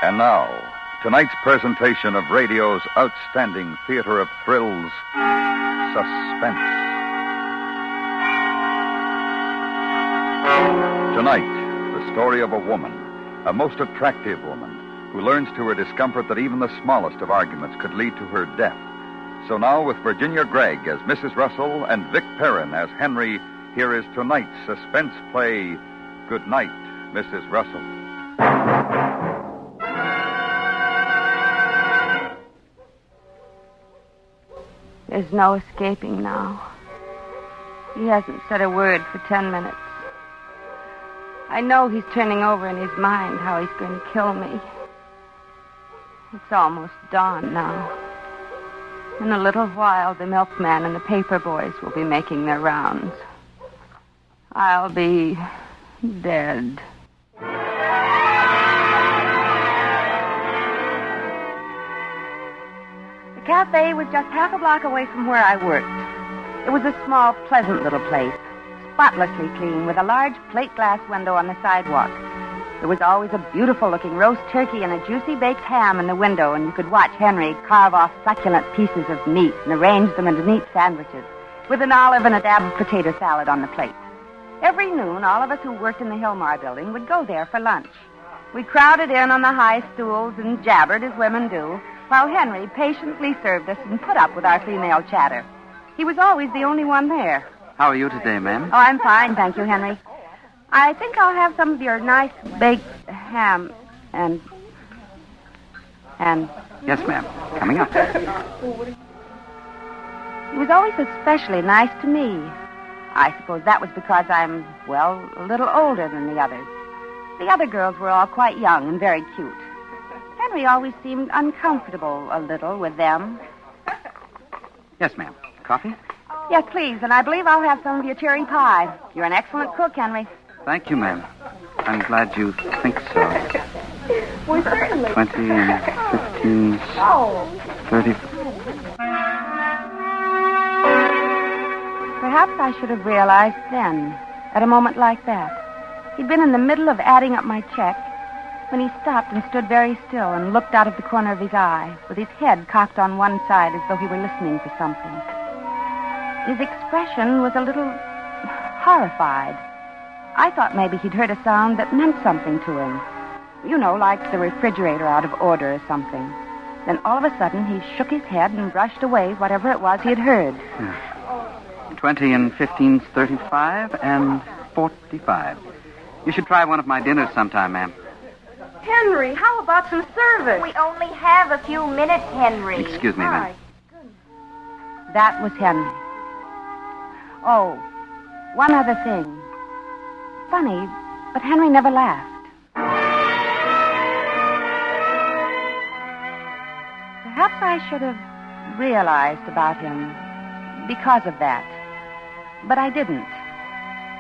And now, tonight's presentation of radio's outstanding theater of thrills, Suspense. Tonight, the story of a woman, a most attractive woman, who learns to her discomfort that even the smallest of arguments could lead to her death. So now, with Virginia Gregg as Mrs. Russell and Vic Perrin as Henry, here is tonight's suspense play, Goodnight, Mrs. Russell. There's no escaping now. He hasn't said a word for 10 minutes. I know he's turning over in his mind how he's going to kill me. It's almost dawn now. In a little while, the milkman and the paper boys will be making their rounds. I'll be dead. The cafe was just half a block away from where I worked. It was a small, pleasant little place, spotlessly clean, with a large plate glass window on the sidewalk. There was always a beautiful-looking roast turkey and a juicy baked ham in the window, and you could watch Henry carve off succulent pieces of meat and arrange them into neat sandwiches, with an olive and a dab of potato salad on the plate. Every noon, all of us who worked in the Hillmar building would go there for lunch. We crowded in on the high stools and jabbered as women do, while Henry patiently served us and put up with our female chatter. He was always the only one there. How are you today, ma'am? Oh, I'm fine, thank you, Henry. I think I'll have some of your nice baked ham and... Yes, ma'am. Coming up. He was always especially nice to me. I suppose that was because I'm, well, a little older than the others. The other girls were all quite young and very cute. Henry always seemed uncomfortable a little with them. Yes, ma'am. Coffee? Yes, please, and I believe I'll have some of your cherry pie. You're an excellent cook, Henry. Thank you, ma'am. I'm glad you think so. Well, certainly. 20 and 15, 30... Perhaps I should have realized then, at a moment like that. He'd been in the middle of adding up my check when he stopped and stood very still and looked out of the corner of his eye, with his head cocked on one side as though he were listening for something. His expression was a little horrified. I thought maybe he'd heard a sound that meant something to him. You know, like the refrigerator out of order or something. Then all of a sudden he shook his head and brushed away whatever it was he had heard. 20 and 15's 35 and 45. You should try one of my dinners sometime, ma'am. Henry, how about some service? We only have a few minutes, Henry. Excuse me, ma'am. That was Henry. Oh, one other thing. Funny, but Henry never laughed. Perhaps I should have realized about him because of that. But I didn't.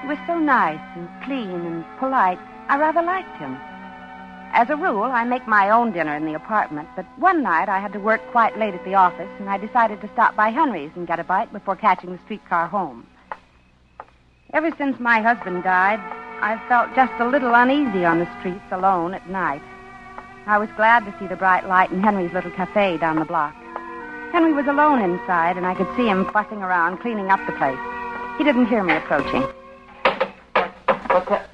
He was so nice and clean and polite, I rather liked him. As a rule, I make my own dinner in the apartment, but one night I had to work quite late at the office, and I decided to stop by Henry's and get a bite before catching the streetcar home. Ever since my husband died, I've felt just a little uneasy on the streets alone at night. I was glad to see the bright light in Henry's little cafe down the block. Henry was alone inside, and I could see him fussing around, cleaning up the place. He didn't hear me approaching. What's that?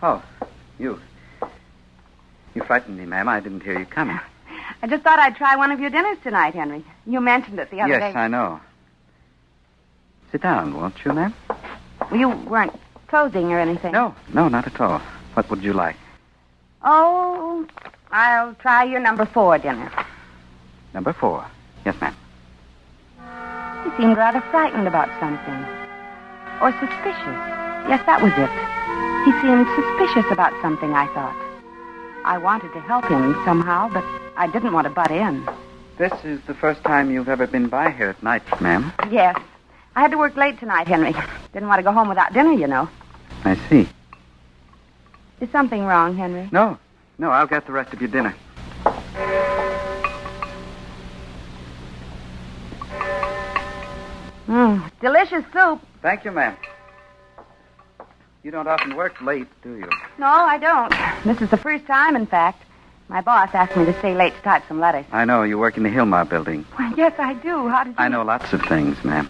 Oh, you. You frightened me, ma'am. I didn't hear you coming. I just thought I'd try one of your dinners tonight, Henry. You mentioned it the other day. Yes, I know. Sit down, won't you, ma'am? Well, you weren't closing or anything. No, not at all. What would you like? Oh, I'll try your number 4 dinner. Number 4. Yes, ma'am. He seemed rather frightened about something. Or suspicious. Yes, that was it. He seemed suspicious about something, I thought. I wanted to help him somehow, but I didn't want to butt in. This is the first time you've ever been by here at night, ma'am. Yes. I had to work late tonight, Henry. Didn't want to go home without dinner, you know. I see. Is something wrong, Henry? No, I'll get the rest of your dinner. Delicious soup. Thank you, ma'am. You don't often work late, do you? No, I don't. This is the first time, in fact. My boss asked me to stay late to type some letters. I know. You work in the Hilmar building. Well, yes, I do. How did you... I know lots of things, ma'am.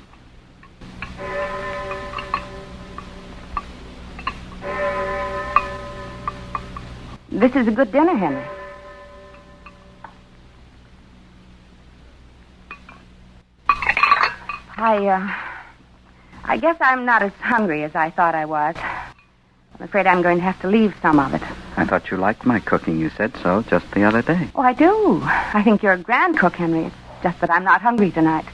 This is a good dinner, Henry. I guess I'm not as hungry as I thought I was. I'm afraid I'm going to have to leave some of it. I thought you liked my cooking. You said so just the other day. Oh, I do. I think you're a grand cook, Henry. It's just that I'm not hungry tonight.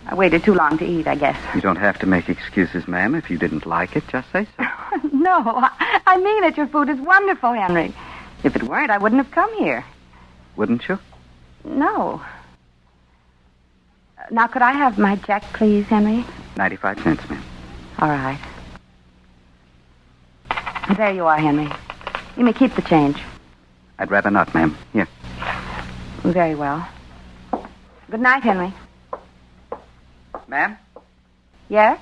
I waited too long to eat, I guess. You don't have to make excuses, ma'am. If you didn't like it, just say so. No, I mean it. Your food is wonderful, Henry. If it weren't, I wouldn't have come here. Wouldn't you? No. Now, could I have my check, please, Henry? 95 cents, ma'am. All right. There you are, Henry. You may keep the change. I'd rather not, ma'am. Here. Very well. Good night, Henry. Ma'am? Yes?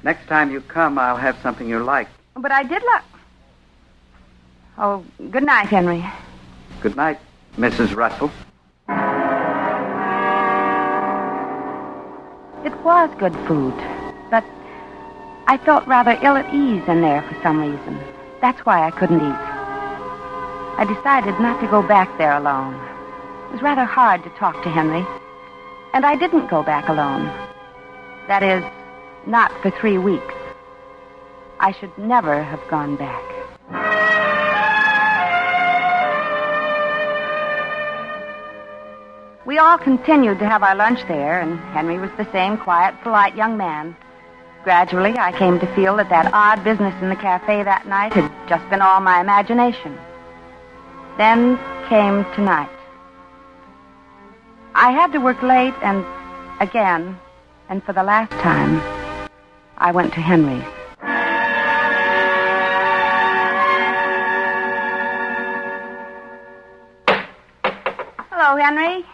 Next time you come, I'll have something you like. But I did like... Oh, good night, Henry. Good night, Mrs. Russell. It was good food, but I felt rather ill at ease in there for some reason. That's why I couldn't eat. I decided not to go back there alone. It was rather hard to talk to Henry. And I didn't go back alone. That is, not for 3 weeks. I should never have gone back. We all continued to have our lunch there, and Henry was the same quiet, polite young man. Gradually, I came to feel that odd business in the cafe that night had just been all my imagination. Then came tonight. I had to work late, and again, and for the last time, I went to Henry's. Hello, Henry.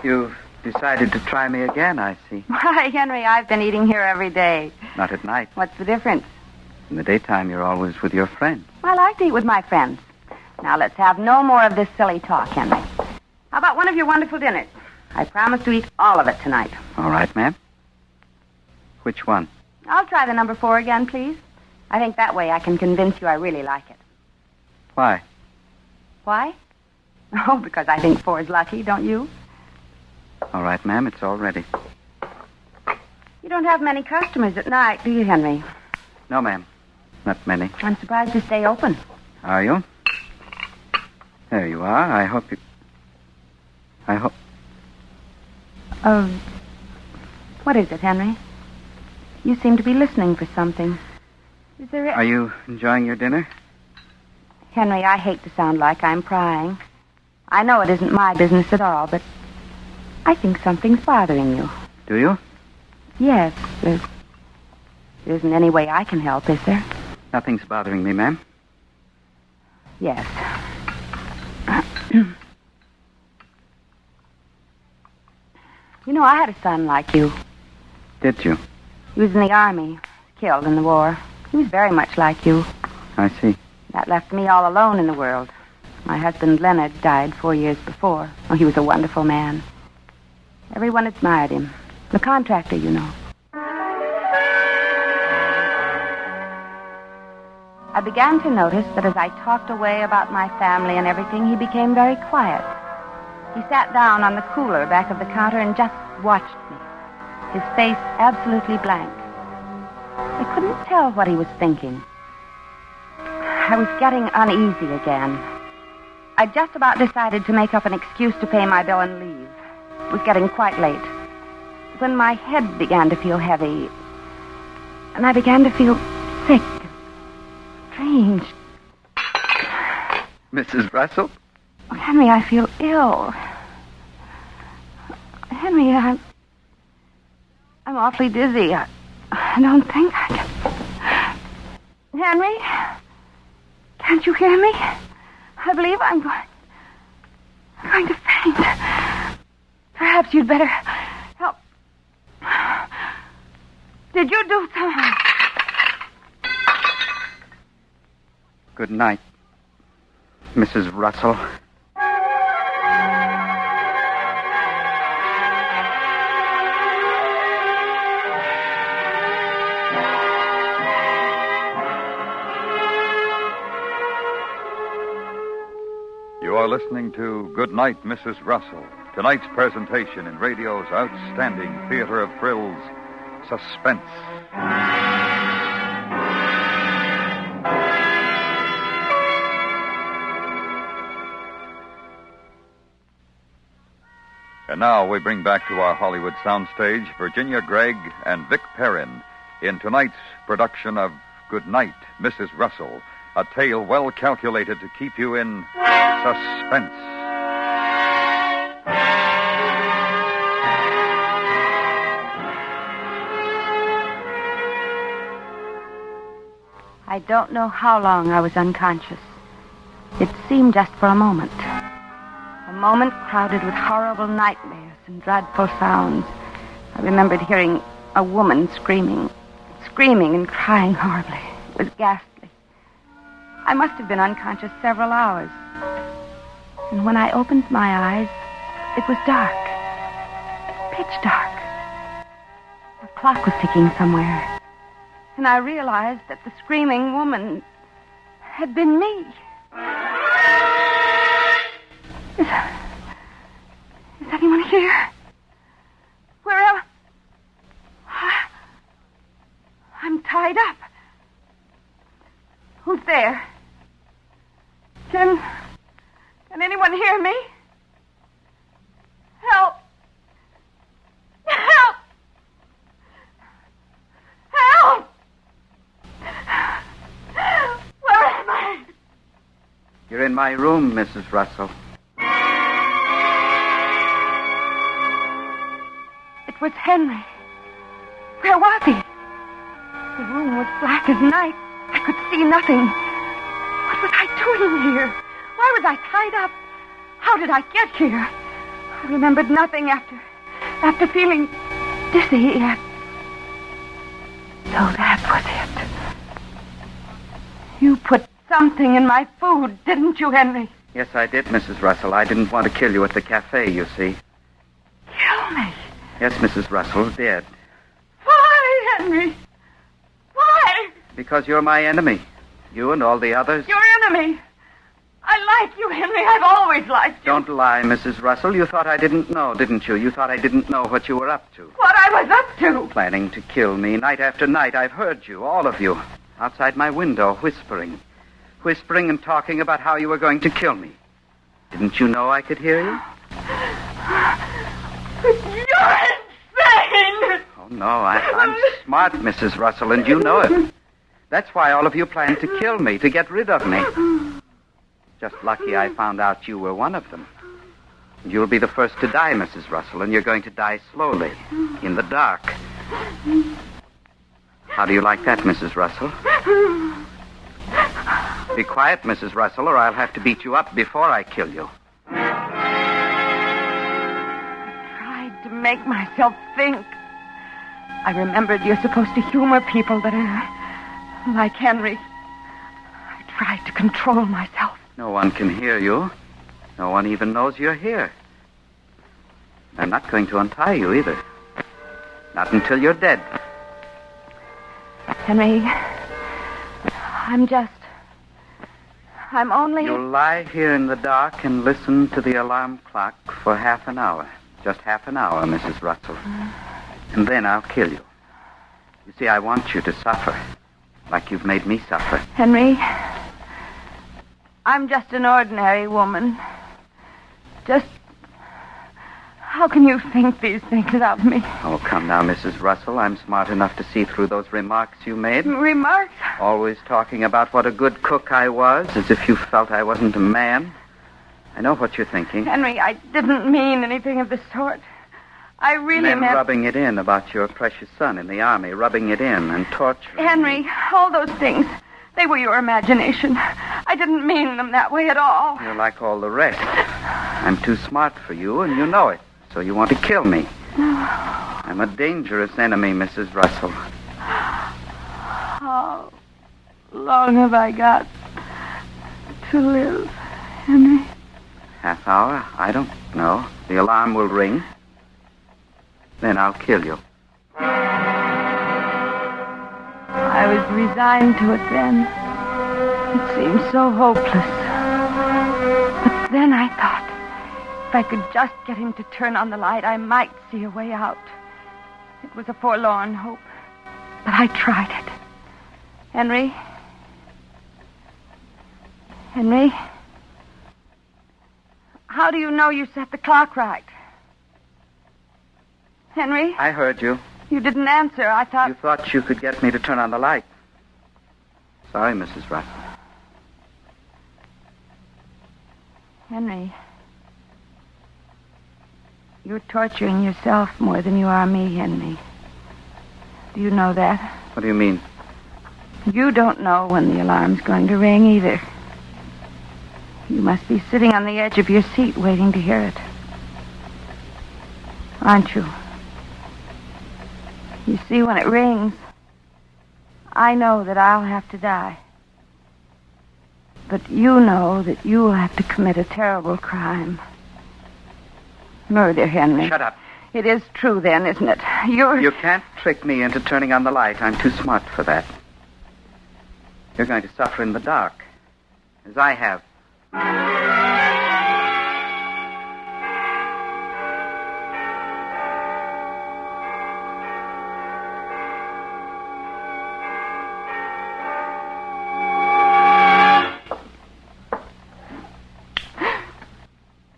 You've decided to try me again, I see. Why, Henry, I've been eating here every day. Not at night. What's the difference? In the daytime, you're always with your friends. I like to eat with my friends. Now, let's have no more of this silly talk, Henry. How about one of your wonderful dinners? I promise to eat all of it tonight. All right, ma'am. Which one? I'll try the number 4 again, please. I think that way I can convince you I really like it. Why? Why? Oh, because I think 4 is lucky, don't you? All right, ma'am, it's all ready. You don't have many customers at night, do you, Henry? No, ma'am. Not many. I'm surprised you stay open. Are you? There you are. I hope... What is it, Henry? You seem to be listening for something. Is there... Are you enjoying your dinner? Henry, I hate to sound like I'm prying. I know it isn't my business at all, but I think something's bothering you. Do you? Yes, there isn't any way I can help, is there? Nothing's bothering me, ma'am. Yes. You know, I had a son like you. Did you? He was in the Army, killed in the war. He was very much like you. I see. That left me all alone in the world. My husband, Leonard, died 4 years before. Oh, he was a wonderful man. Everyone admired him. The contractor, you know. I began to notice that as I talked away about my family and everything, he became very quiet. He sat down on the cooler back of the counter and just watched me, his face absolutely blank. I couldn't tell what he was thinking. I was getting uneasy again. I just about decided to make up an excuse to pay my bill and leave. It was getting quite late. When my head began to feel heavy, and I began to feel sick, strange. Mrs. Russell? Oh, Henry, I feel ill. Henry, I'm awfully dizzy. I don't think I can... Henry? Can't you hear me? I believe I'm going to faint. Perhaps you'd better help. Did you do something? Good night, Mrs. Russell. are listening to Goodnight Mrs Russell, tonight's presentation in radio's outstanding theater of thrills, Suspense. And now we bring back to our Hollywood soundstage Virginia Gregg and Vic Perrin in tonight's production of Goodnight Mrs Russell, a tale well calculated to keep you in suspense. I don't know how long I was unconscious. It seemed just for a moment. A moment crowded with horrible nightmares and dreadful sounds. I remembered hearing a woman screaming and crying horribly. It was ghastly. I must have been unconscious several hours. And when I opened my eyes, it was dark. Pitch dark. A clock was ticking somewhere. And I realized that the screaming woman had been me. Is anyone here? Where am I? I'm tied up. Who's there? Can anyone hear me? Help! Help! Help! Where am I? You're in my room, Mrs. Russell. It was Henry. Where was he? The room was black as night. I could see nothing. What was I doing here? Why was I tied up? How did I get here? I remembered nothing after feeling dizzy. So that was it. You put something in my food, didn't you, Henry? Yes, I did, Mrs. Russell. I didn't want to kill you at the cafe, you see. Kill me? Yes, Mrs. Russell, dead. Why, Henry? Why? Because you're my enemy. You and all the others. Your enemy? I like you, Henry. I've always liked you. Don't lie, Mrs. Russell. You thought I didn't know, didn't you? You thought I didn't know what you were up to. What I was up to? Planning to kill me. Night after night, I've heard you, all of you, outside my window, whispering and talking about how you were going to kill me. Didn't you know I could hear you? You're insane! Oh, no, I'm smart, Mrs. Russell, and you know it. That's why all of you planned to kill me, to get rid of me. Just lucky I found out you were one of them. You'll be the first to die, Mrs. Russell, and you're going to die slowly, in the dark. How do you like that, Mrs. Russell? Be quiet, Mrs. Russell, or I'll have to beat you up before I kill you. To make myself think. I remembered you're supposed to humor people that are like Henry. I tried to control myself. No one can hear you. No one even knows you're here. I'm not going to untie you either. Not until you're dead. Henry, I'm only... You'll lie here in the dark and listen to the alarm clock for half an hour. Just half an hour, Mrs. Russell. And then I'll kill you. You see, I want you to suffer, like you've made me suffer. Henry, I'm just an ordinary woman. How can you think these things of me? Oh, come now, Mrs. Russell. I'm smart enough to see through those remarks you made. Remarks? Always talking about what a good cook I was, as if you felt I wasn't a man. I know what you're thinking. Henry, I didn't mean anything of the sort. I really meant... meant... rubbing it in about your precious son in the army, rubbing it in and torturing Henry, me. all those things, they were your imagination. I didn't mean them that way at all. You're like all the rest. I'm too smart for you, and you know it. So you want to kill me. I'm a dangerous enemy, Mrs. Russell. How long have I got to live, Henry? Half hour? I don't know. The alarm will ring. Then I'll kill you. I was resigned to it then. It seemed so hopeless. But Then I thought, if I could just get him to turn on the light, I might see a way out. It was a forlorn hope, but I tried it. Henry? Henry? How do you know you set the clock right? Henry? I heard you. You didn't answer. I thought... You thought you could get me to turn on the light. Sorry, Mrs. Russell. Henry, you're torturing yourself more than you are me, Henry. Do you know that? What do you mean? You don't know when the alarm's going to ring either. You must be sitting on the edge of your seat waiting to hear it. Aren't you? You see, when it rings, I know that I'll have to die. But you know that you'll have to commit a terrible crime. Murder, Henry. Shut up. It is true, then, isn't it? You can't trick me into turning on the light. I'm too smart for that. You're going to suffer in the dark, as I have.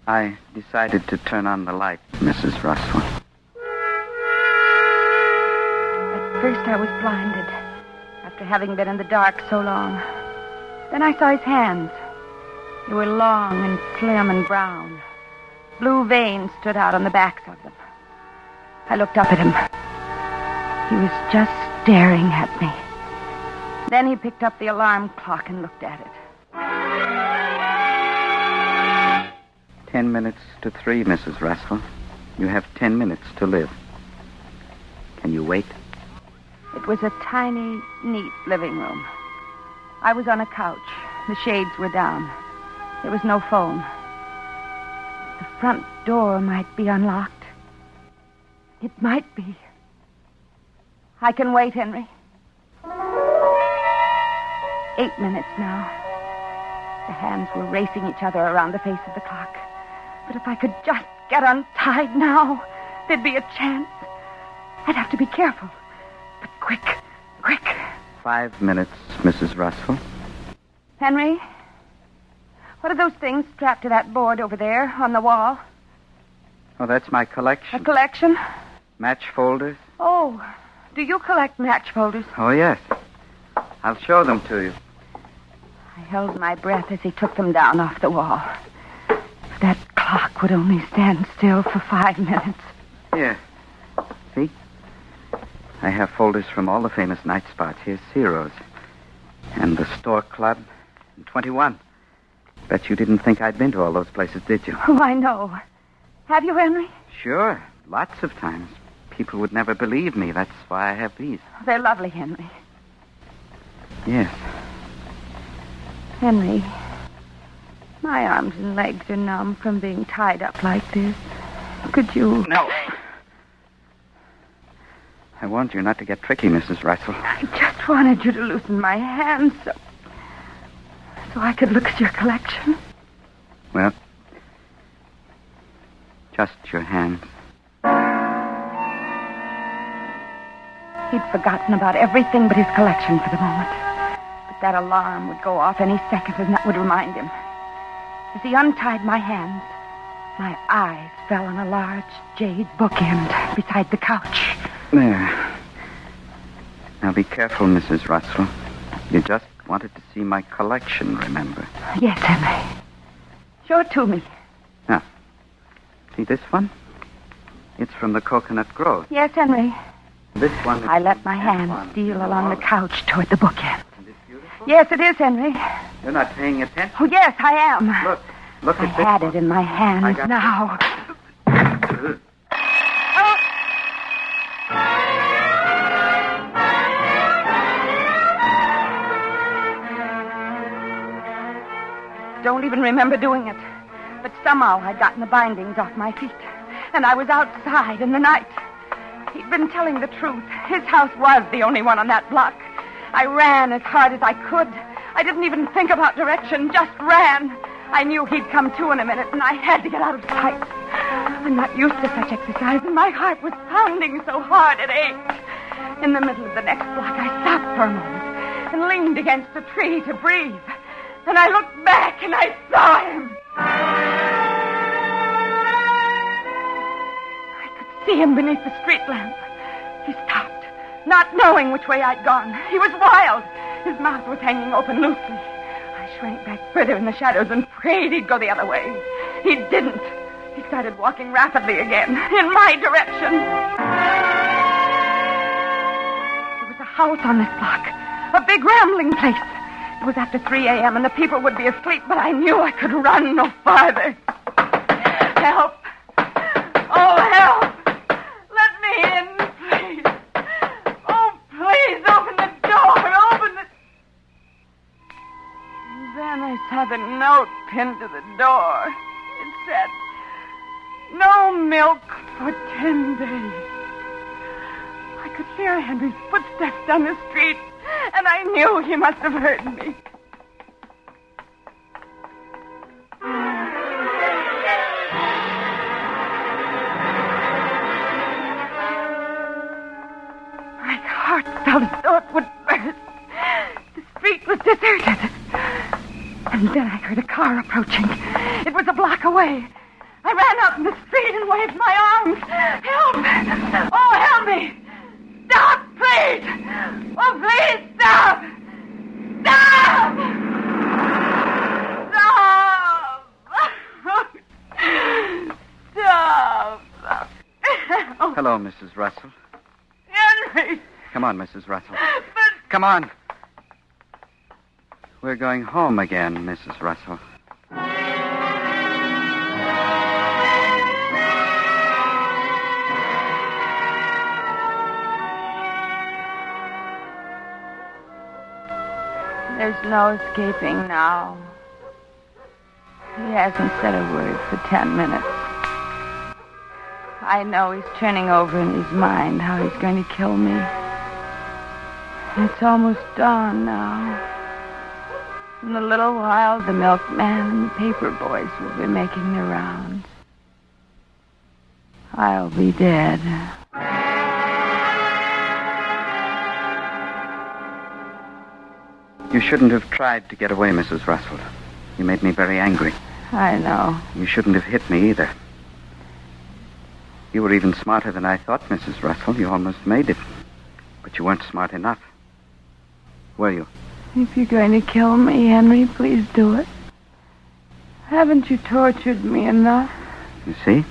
I decided to turn on the light, Mrs. Russell. At first I was blinded, after having been in the dark so long. Then I saw his hands. They were long and slim and brown. Blue veins stood out on the backs of them. I looked up at him. He was just staring at me. Then he picked up the alarm clock and looked at it. 10 minutes to 3, Mrs. Russell. You have 10 minutes to live. Can you wait? It was a tiny, neat living room. I was on a couch. The shades were down. There was no phone. The front door might be unlocked. It might be. I can wait, Henry. 8 minutes now. The hands were racing each other around the face of the clock. But if I could just get untied now, there'd be a chance. I'd have to be careful. But quick. 5 minutes, Mrs. Russell. Henry, what are those things strapped to that board over there on the wall? Oh, that's my collection. A collection? Match folders? Oh, do you collect match folders? Oh, yes. I'll show them to you. I held my breath as he took them down off the wall. If that clock would only stand still for 5 minutes. Here. See? I have folders from all the famous night spots. Here's Ciro's. And the Store Club. And 21. Bet you didn't think I'd been to all those places, did you? Oh, I know. Have you, Henry? Sure. Lots of times. People would never believe me. That's why I have these. They're lovely, Henry. Yes. Henry, my arms and legs are numb from being tied up like this. Could you... No. I warned you not to get tricky, Mrs. Russell. I just wanted you to loosen my hands so I could look at your collection. Well, just your hands. He'd forgotten about everything but his collection for the moment. But that alarm would go off any second, and that would remind him. As he untied my hands, my eyes fell on a large jade bookend beside the couch. There. Now be careful, Mrs. Russell. You just wanted to see my collection, remember? Yes, Henry. Show it to me. Now, see this one? It's from the Coconut Grove. Yes, Henry. This one... I let my hand steal along the couch toward the bookend. Yes, it is, Henry. You're not paying attention. Oh, yes, I am. Look I at this had one. it in my hands now. Don't even remember doing it. But somehow I'd gotten the bindings off my feet. And I was outside in the night. He'd been telling the truth. His house was the only one on that block. I ran as hard as I could. I didn't even think about direction, just ran. I knew he'd come to in a minute, and I had to get out of sight. I'm not used to such exercise, and my heart was pounding so hard it ached. In the middle of the next block, I stopped for a moment and leaned against a tree to breathe. And I looked back, and I saw him. I could see him beneath the street lamp. He stopped, not knowing which way I'd gone. He was wild. His mouth was hanging open loosely. I shrank back further in the shadows and prayed he'd go the other way. He didn't. He started walking rapidly again, in my direction. There was a house on this block, a big rambling place. It was after 3 a.m. and the people would be asleep, but I knew I could run no farther. Help! Oh, help! Let me in, please. Oh, please, open the door. Open the... And then I saw the note pinned to the door. It said, "No milk for 10 days." I could hear Henry's footsteps down the street, and I knew he must have heard me. My heart felt as though it would burst. The street was deserted. And then I heard a car approaching. It was a block away. I ran out in the street and waved my arms. Help! Oh, help me! Stop, please! Oh, please, stop! Stop! Stop! Stop! Hello, Mrs. Russell. Henry! Come on, Mrs. Russell. But... Come on. We're going home again, Mrs. Russell. There's no escaping now. He hasn't said a word for 10 minutes. I know he's turning over in his mind how he's going to kill me. It's almost dawn now. In a little while, the milkman and the paper boys will be making their rounds. I'll be dead. You shouldn't have tried to get away, Mrs. Russell. You made me very angry. I know. You shouldn't have hit me either. You were even smarter than I thought, Mrs. Russell. You almost made it. But you weren't smart enough. Were you? If you're going to kill me, Henry, please do it. Haven't you tortured me enough? You see? It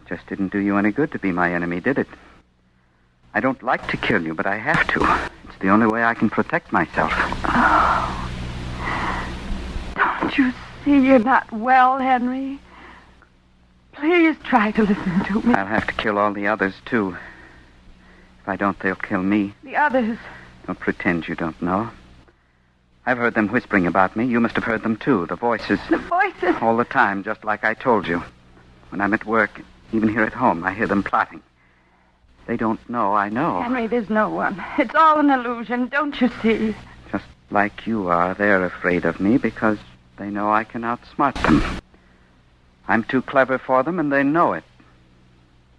just didn't do you any good to be my enemy, did it? I don't like to kill you, but I have to. It's the only way I can protect myself. Oh. Don't you see you're not well, Henry? Please try to listen to me. I'll have to kill all the others, too. If I don't, they'll kill me. The others? Don't pretend you don't know. I've heard them whispering about me. You must have heard them, too. The voices. The voices? All the time, just like I told you. When I'm at work, even here at home, I hear them plotting. They don't know I know. Henry, there's no one. It's all an illusion, don't you see? Just like you are, they're afraid of me because they know I can outsmart them. I'm too clever for them, and they know it.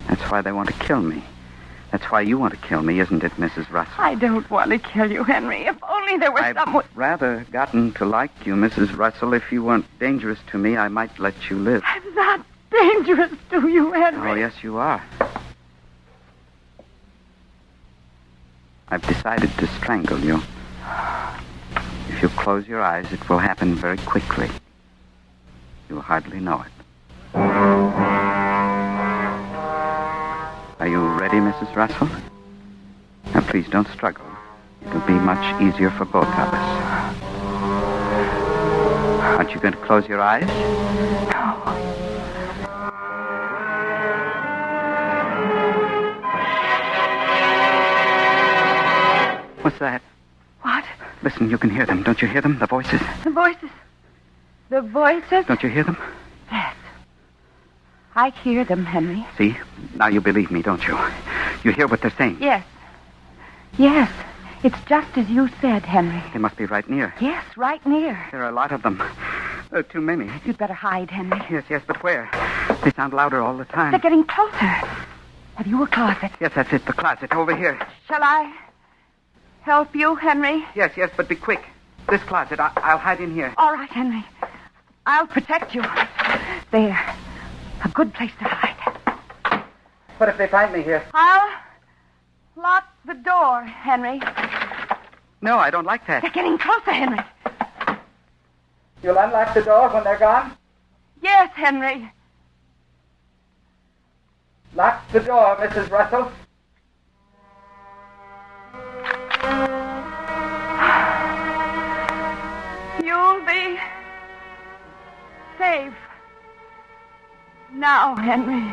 That's why they want to kill me. That's why you want to kill me, isn't it, Mrs. Russell? I don't want to kill you, Henry. If only there were someone... I've rather gotten to like you, Mrs. Russell. If you weren't dangerous to me, I might let you live. I'm not dangerous to you, Henry. Oh, yes, you are. I've decided to strangle you. If you close your eyes, it will happen very quickly. You'll hardly know it. Are you ready, Mrs. Russell? Now, please don't struggle. It'll be much easier for both of us. Aren't you going to close your eyes? No. What's that? What? Listen, you can hear them. Don't you hear them? The voices. The voices. The voices? Don't you hear them? Yes. I hear them, Henry. See? Now you believe me, don't you? You hear what they're saying? Yes. Yes. It's just as you said, Henry. They must be right near. Yes, right near. There are a lot of them. Too many. You'd better hide, Henry. Yes, but where? They sound louder all the time. They're getting closer. Have you a closet? Yes, that's it, the closet, over here. Shall I help you, Henry? Yes, but be quick. This closet, I'll hide in here. All right, Henry. I'll protect you. There. A good place to hide. What if they find me here? I'll lock the door, Henry. No, I don't like that. They're getting closer, Henry. You'll unlock the door when they're gone? Yes, Henry. Lock the door, Mrs. Russell. You'll be safe now, Henry.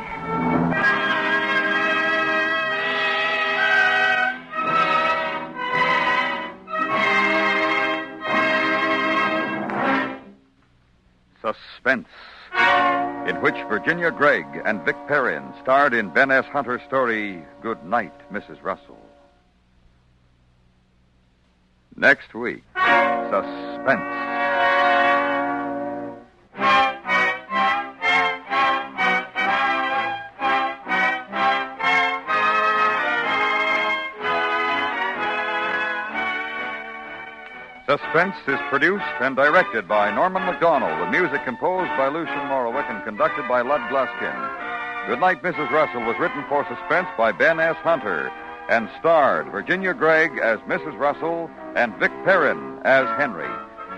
Suspense, in which Virginia Gregg and Vic Perrin starred in Ben S. Hunter's story, Goodnight, Mrs. Russell. Next week, Suspense. Suspense is produced and directed by Norman MacDonald, with music composed by Lucien Morawick and conducted by Lud Gluskin. Goodnight, Mrs. Russell was written for Suspense by Ben S. Hunter and starred Virginia Gregg as Mrs. Russell and Vic Perrin as Henry.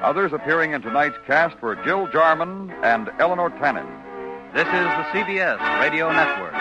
Others appearing in tonight's cast were Jill Jarman and Eleanor Tannen. This is the CBS Radio Network.